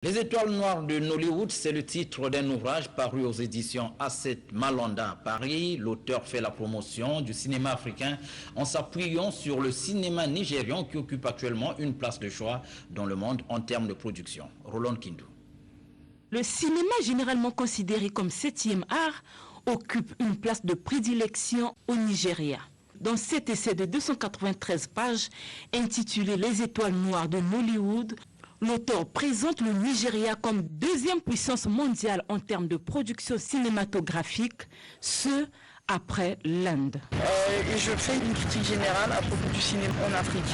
Les étoiles noires de Nollywood, c'est le titre d'un ouvrage paru aux éditions A7 Malanda à Paris. L'auteur fait la promotion du cinéma africain en s'appuyant sur le cinéma nigérian qui occupe actuellement une place de choix dans le monde en termes de production. Roland Kindou. Le cinéma, généralement considéré comme septième art, occupe une place de prédilection au Nigeria. Dans cet essai de 293 pages, intitulé « Les étoiles noires de Nollywood », l'auteur présente le Nigeria comme deuxième puissance mondiale en termes de production cinématographique, ce après l'Inde. Et je fais une critique générale à propos du cinéma en Afrique.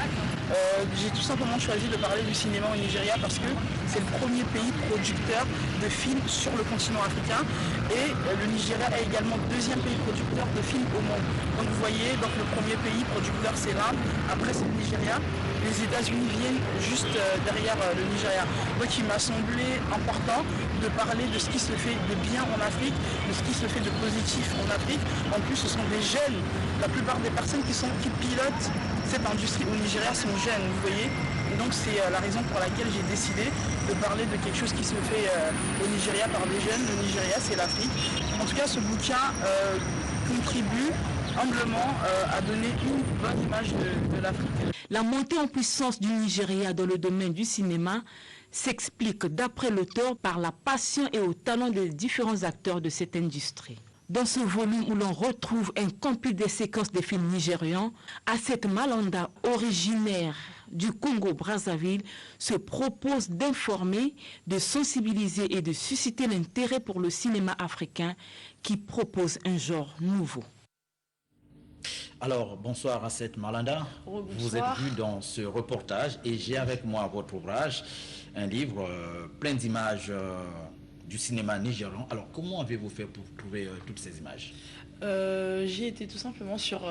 J'ai tout simplement choisi de parler du cinéma au Nigeria parce que c'est le premier pays producteur de films sur le continent africain et le Nigeria est également le deuxième pays producteur de films au monde. Donc vous voyez, donc le premier pays producteur c'est l'Inde, après c'est le Nigeria. Les États-Unis viennent juste derrière le Nigeria. Donc il m'a semblé important de parler de ce qui se fait de bien en Afrique, de ce qui se fait de positif en Afrique. En plus, ce sont des jeunes. La plupart des personnes qui pilotent cette industrie au Nigeria sont jeunes, vous voyez. Et donc c'est la raison pour laquelle j'ai décidé de parler de quelque chose qui se fait au Nigeria par des jeunes. Le Nigeria, c'est l'Afrique. En tout cas, ce bouquin contribue humblement à donner une bonne image de l'Afrique. La montée en puissance du Nigeria dans le domaine du cinéma s'explique, d'après l'auteur, par la passion et au talent des différents acteurs de cette industrie. Dans ce volume où l'on retrouve un compil des séquences des films nigérians, A7 Malanda, originaire du Congo-Brazzaville, se propose d'informer, de sensibiliser et de susciter l'intérêt pour le cinéma africain qui propose un genre nouveau. Alors, bonsoir A7 Malanda. Vous êtes venu dans ce reportage et j'ai avec moi votre ouvrage, un livre plein d'images du cinéma nigérian. Alors, comment avez-vous fait pour trouver toutes ces images? J'ai été tout simplement sur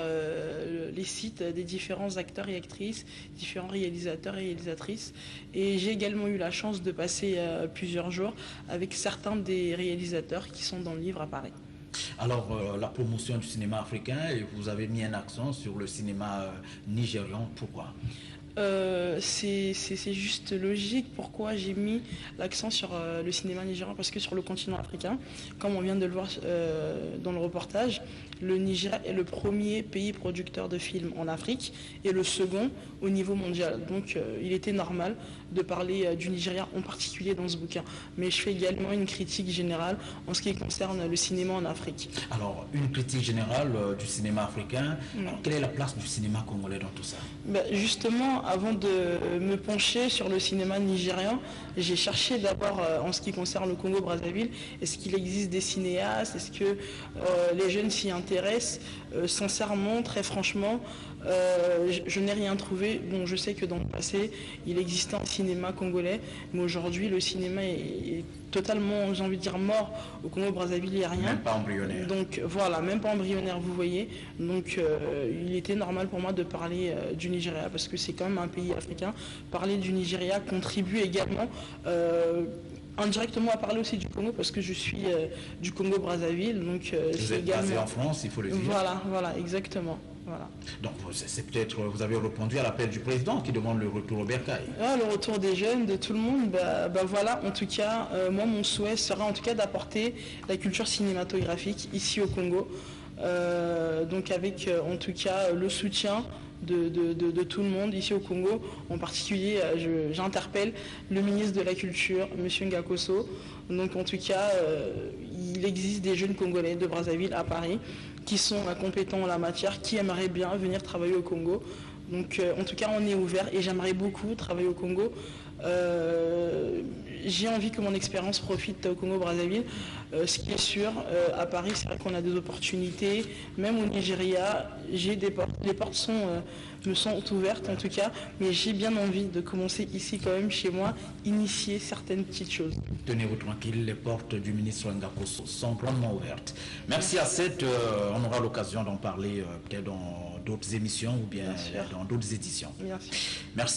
les sites des différents acteurs et actrices, différents réalisateurs et réalisatrices. Et j'ai également eu la chance de passer plusieurs jours avec certains des réalisateurs qui sont dans le livre à Paris. Alors, la promotion du cinéma africain, et vous avez mis un accent sur le cinéma nigérian. Pourquoi? C'est juste logique. Pourquoi j'ai mis l'accent sur le cinéma nigérian? Parce que sur le continent africain, comme on vient de le voir dans le reportage, le Nigeria est le premier pays producteur de films en Afrique et le second au niveau mondial. Donc il était normal de parler du Nigeria en particulier dans ce bouquin. Mais je fais également une critique générale en ce qui concerne le cinéma en Afrique. Alors, une critique générale du cinéma africain. Alors, quelle est la place du cinéma congolais dans tout ça? Justement, avant de me pencher sur le cinéma nigérian, j'ai cherché d'abord en ce qui concerne le Congo-Brazzaville, est-ce qu'il existe des cinéastes, est-ce que les jeunes s'y intéressent? Sincèrement, très franchement, je n'ai rien trouvé. Bon, je sais que dans le passé, il existait un cinéma congolais, mais aujourd'hui, le cinéma est totalement, j'ai envie de dire, mort. Au Congo-Brazzaville, il n'y a rien. Même pas embryonnaire. Donc voilà, même pas embryonnaire, vous voyez. Donc il était normal pour moi de parler du Nigeria, parce que c'est quand même un pays africain. Parler du Nigeria contribue également indirectement à parler aussi du Congo, parce que je suis du Congo-Brazzaville. Donc vous êtes également basé en France, il faut le dire. Voilà, exactement. Voilà. Donc c'est peut-être, vous avez répondu à l'appel du président qui demande le retour au bercail. Le retour des jeunes, de tout le monde, voilà, en tout cas, moi mon souhait sera en tout cas d'apporter la culture cinématographique ici au Congo, donc avec en tout cas le soutien de tout le monde ici au Congo. En particulier, j'interpelle le ministre de la Culture, M. Ngakoso. Donc en tout cas, il existe des jeunes Congolais de Brazzaville à Paris qui sont compétents en la matière, qui aimeraient bien venir travailler au Congo. Donc en tout cas, on est ouvert et j'aimerais beaucoup travailler au Congo. J'ai envie que mon expérience profite au Congo-Brazzaville. Ce qui est sûr, à Paris, c'est vrai qu'on a des opportunités. Même au Nigeria, les portes me sont ouvertes en tout cas, mais j'ai bien envie de commencer ici quand même, chez moi, initier certaines petites choses. Tenez-vous tranquille, les portes du ministre Ngakoso sont grandement ouvertes. Merci A7, on aura l'occasion d'en parler peut-être dans d'autres émissions ou bien dans d'autres éditions. Merci. Merci.